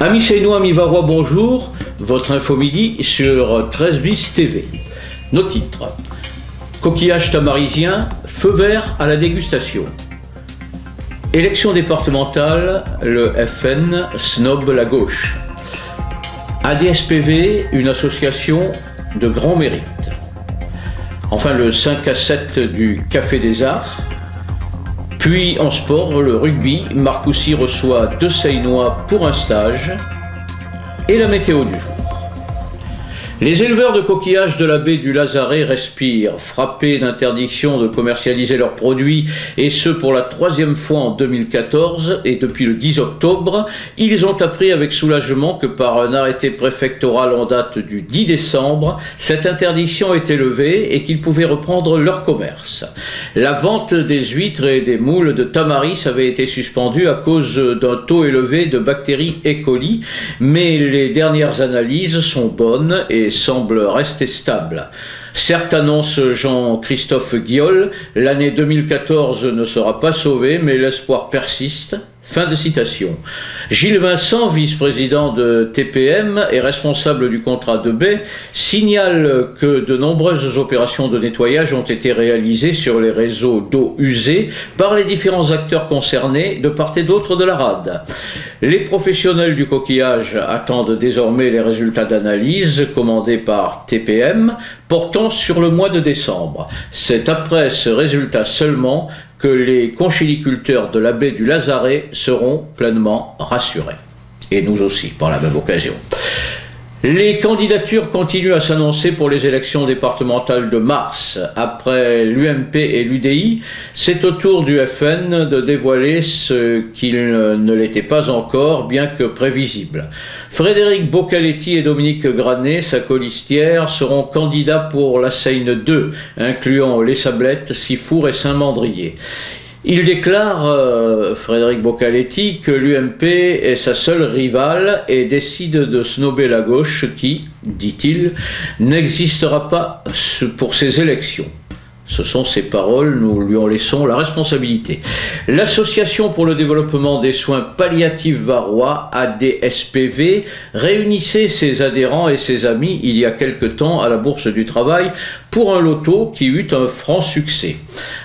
Amis Seinois, amis Varois, bonjour. Votre info midi sur 13 bis TV. Nos titres. Coquillage tamarisien, feu vert à la dégustation. Élection départementale, le FN snob la gauche. ADSPV, une association de grand mérite. Enfin, le 5 à 7 du Café des Arts. Puis en sport, le rugby, Marcoussis reçoit 2 Seinois pour un stage. Et la météo du jour. Les éleveurs de coquillages de la baie du Lazaret respirent, frappés d'interdiction de commercialiser leurs produits, et ce pour la 3e fois en 2014, et depuis le 10 octobre, ils ont appris avec soulagement que par un arrêté préfectoral en date du 10 décembre, cette interdiction était levée et qu'ils pouvaient reprendre leur commerce. La vente des huîtres et des moules de tamaris avait été suspendue à cause d'un taux élevé de bactéries E. coli, mais les dernières analyses sont bonnes et semble rester stable. Certes, annonce Jean-Christophe Guiol, l'année 2014 ne sera pas sauvée, mais l'espoir persiste. Fin de citation. Gilles Vincent, vice-président de TPM et responsable du contrat de baie, signale que de nombreuses opérations de nettoyage ont été réalisées sur les réseaux d'eau usée par les différents acteurs concernés de part et d'autre de la rade. Les professionnels du coquillage attendent désormais les résultats d'analyse commandés par TPM portant sur le mois de décembre. C'est après ce résultat seulement que les conchiliculteurs de la baie du Lazaret seront pleinement rassurés. Et nous aussi, par la même occasion. Les candidatures continuent à s'annoncer pour les élections départementales de mars. Après l'UMP et l'UDI, c'est au tour du FN de dévoiler ce qu'il ne l'était pas encore, bien que prévisible. Frédéric Boccaletti et Dominique Granet, sa colistière, seront candidats pour la Seine 2, incluant Les Sablettes, Sifour et Saint-Mandrier. Il déclare, Frédéric Boccaletti, que l'UMP est sa seule rivale et décide de snober la gauche qui, dit-il, n'existera pas pour ces élections. Ce sont ses paroles, nous lui en laissons la responsabilité. L'Association pour le développement des soins palliatifs varois, ADSPV, réunissait ses adhérents et ses amis il y a quelque temps à la Bourse du Travail pour un loto qui eut un franc succès.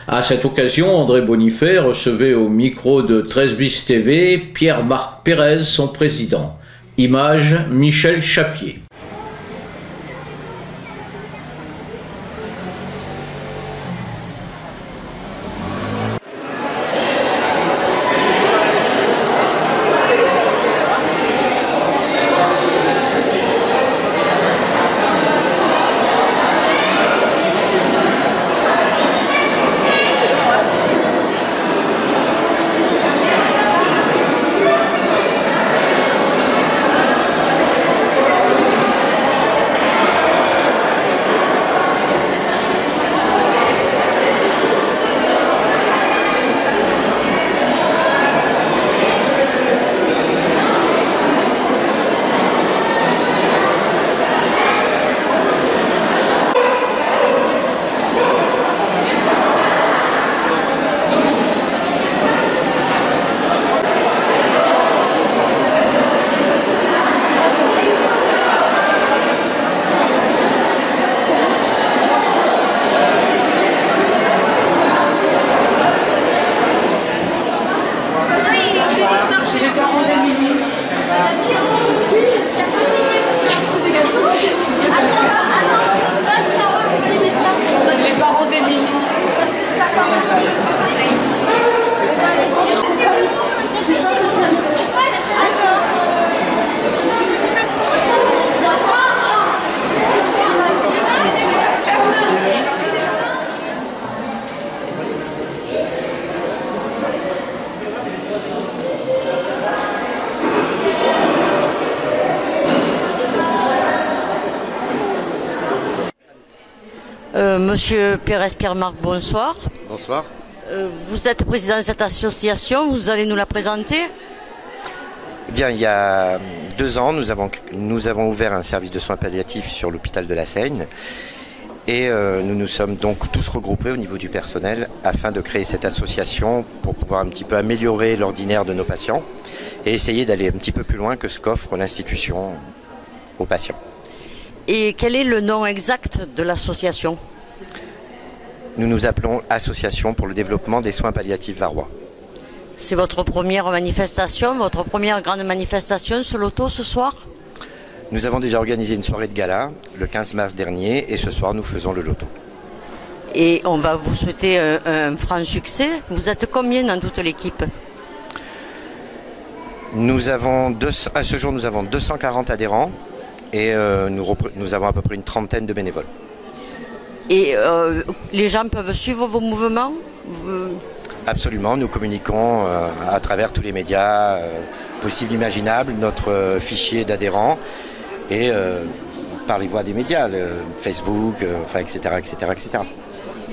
À cette occasion, André Bonifay recevait au micro de 13 bis TV Pierre-Marc Pérez, son président. Image, Michel Chapier. Monsieur Pérez Pierre-Marc, bonsoir. Bonsoir. Vous êtes président de cette association, vous allez nous la présenter? Eh bien, il y a 2 ans, nous avons ouvert un service de soins palliatifs sur l'hôpital de la Seine. Et nous nous sommes donc tous regroupés au niveau du personnel afin de créer cette association pour pouvoir un petit peu améliorer l'ordinaire de nos patients et essayer d'aller un petit peu plus loin que ce qu'offre l'institution aux patients. Et quel est le nom exact de l'association? Nous nous appelons Association pour le développement des soins palliatifs varois. C'est votre première manifestation, votre première grande manifestation sur l'auto ce soir? Nous avons déjà organisé une soirée de gala le 15 mars dernier et ce soir nous faisons le loto. Et on va vous souhaiter un franc succès. Vous êtes combien dans toute l'équipe? À ce jour, nous avons 240 adhérents et nous avons à peu près une trentaine de bénévoles. Et les gens peuvent suivre vos mouvements? Absolument, nous communiquons à travers tous les médias possibles, imaginables, notre fichier d'adhérents et par les voies des médias, Facebook, etc., etc., etc.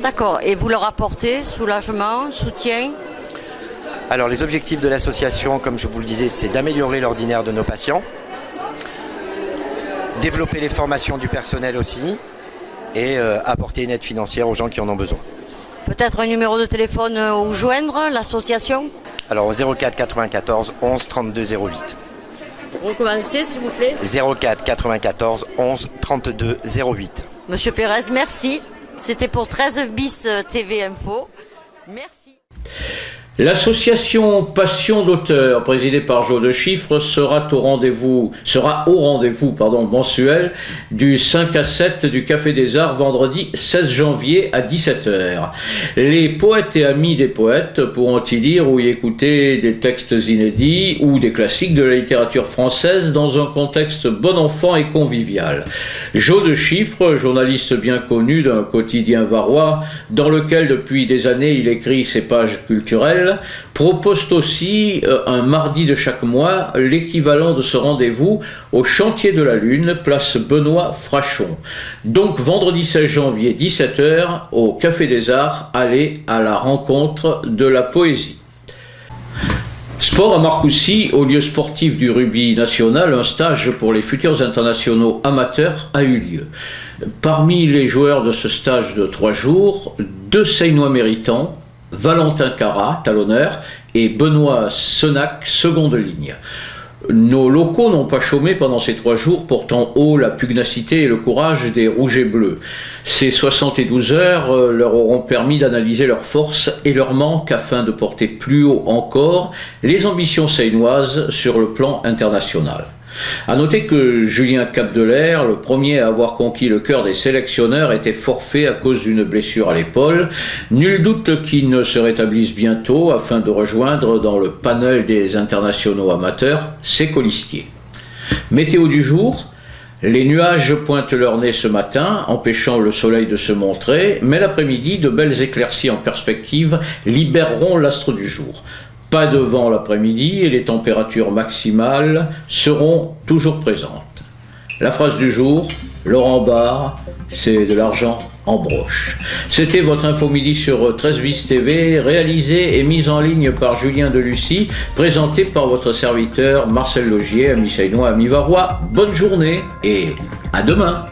D'accord. Et vous leur apportez soulagement, soutien? Alors les objectifs de l'association, comme je vous le disais, c'est d'améliorer l'ordinaire de nos patients, développer les formations du personnel aussi et apporter une aide financière aux gens qui en ont besoin. Peut-être un numéro de téléphone où joindre l'association? Alors au 04 94 11 32 08. Recommencez s'il vous plaît. 04 94 11 32 08. Monsieur Pérez, merci. C'était pour 13 bis TV Info. Merci. L'association Passion d'auteur, présidée par Jo de Chiffre, sera au rendez-vous mensuel du 5 à 7 du Café des Arts, vendredi 16 janvier à 17h. Les poètes et amis des poètes pourront y lire ou y écouter des textes inédits ou des classiques de la littérature française dans un contexte bon enfant et convivial. Jo de Chiffre, journaliste bien connu d'un quotidien varois, dans lequel depuis des années il écrit ses pages culturelles, propose aussi un mardi de chaque mois l'équivalent de ce rendez-vous au Chantier de la Lune, place Benoît Frachon. Donc vendredi 16 janvier 17h au Café des Arts, allez à la rencontre de la poésie. Sport à Marcoussis, au lieu sportif du rugby national, un stage pour les futurs internationaux amateurs a eu lieu. Parmi les joueurs de ce stage de 3 jours, 2 Seinois méritants, Valentin Cara, talonneur, et Benoît Senac, seconde ligne. Nos locaux n'ont pas chômé pendant ces 3 jours, portant haut la pugnacité et le courage des rouges et bleus. Ces 72 heures leur auront permis d'analyser leurs forces et leurs manques afin de porter plus haut encore les ambitions seinoises sur le plan international. A noter que Julien Capdelaire, le premier à avoir conquis le cœur des sélectionneurs, était forfait à cause d'une blessure à l'épaule. Nul doute qu'il ne se rétablisse bientôt afin de rejoindre dans le panel des internationaux amateurs ses colistiers. Météo du jour. Les nuages pointent leur nez ce matin, empêchant le soleil de se montrer, mais l'après-midi, de belles éclaircies en perspective libéreront l'astre du jour. Pas de vent l'après-midi et les températures maximales seront toujours présentes. La phrase du jour, Laurent Barre, c'est de l'argent en broche. C'était votre info midi sur 13 bis TV, réalisée et mise en ligne par Julien Delucy, présentée par votre serviteur Marcel Logier, ami seinois, ami varois. Bonne journée et à demain.